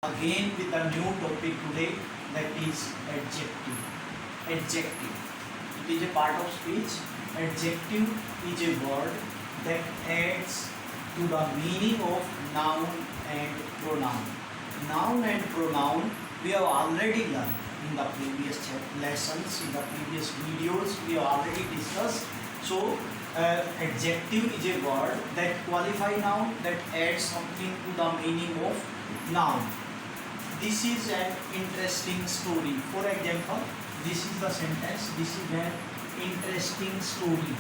Again with a new topic today, that is adjective. Adjective. It is a part of speech. Adjective is a word that adds to the meaning of noun and pronoun. Noun and pronoun we have already learned in the previous lessons, in the previous videos we have already discussed. So adjective is a word that qualify noun, that adds something to the meaning of noun. This is an interesting story. For example, this is the sentence. This is an interesting story.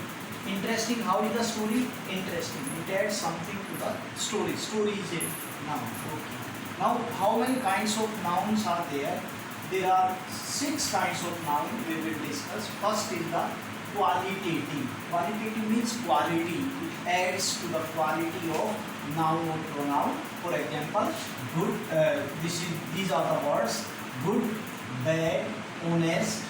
Interesting. How is the story? Interesting. It adds something to the story. Story is a noun. Okay. Now, how many kinds of nouns are there? There are 6 kinds of noun we will discuss. First is the qualitative. Qualitative means quality. It adds to the quality of noun or pronoun. For example, good. These are the words: good, bad, honest,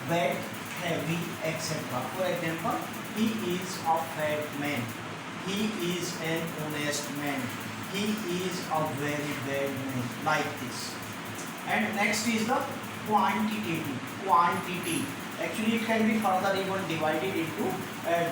wet, heavy, etc. For example, he is a fat man. He is an honest man. He is a very bad man. Like this. And next is the quantitative. Quantity. Actually, it can be further even divided into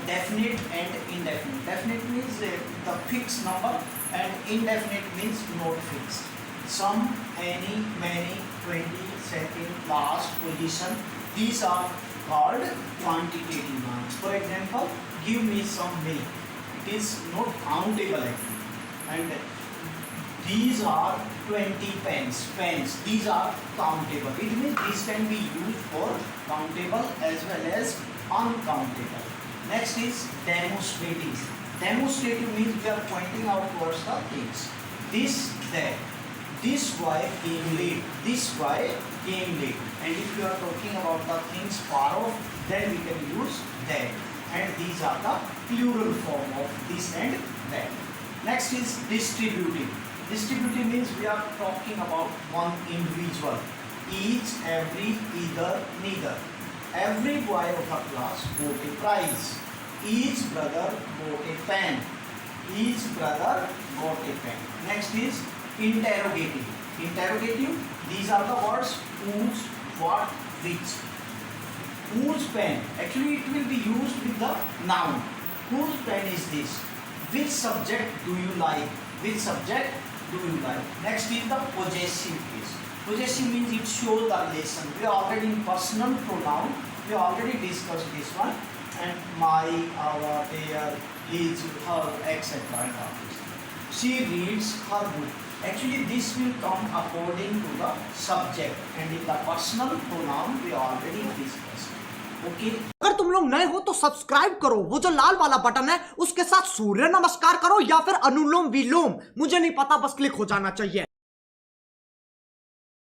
definite and indefinite. Definite means the fixed number, and indefinite means not fixed. Some, any, many, 20, second, last, position. These are called quantitative nouns. For example, give me some milk. It is not countable actually. And these are 20 pens. Pens. These are countable. It means these can be used for countable as well as uncountable. Next is demonstrative. Demonstrative means we are pointing out towards the things. This, that. This boy came late. This boy came late. And if you are talking about the things far off, then we can use that. And these are the plural form of this and that. Next is distributive. Distributive means we are talking about one individual. Each, every, either, neither. Every boy of a class got a prize. Each brother got a pen. Each brother got a pen. Next is interrogative. Interrogative, these are the words whose, what, which. Whose pen? Actually, it will be used with the noun. Whose pen is this? Which subject do you like? Which subject do you like? Next is the possessive case. Possessive means it shows the relation. We are already in personal pronoun. We already discussed this one. And my, our, their, his, her, etc. She reads her book. Actually, this will come according to the subject. And in the personal pronoun, we already discussed. Okay. अगर तुम लोग नए हो तो subscribe करो, वो जो लाल वाला बटन है उसके साथ सूर्य नमस्कार करो या फिर अनुलोम विलोम, मुझे नहीं पता, बस क्लिक हो जाना चाहिए।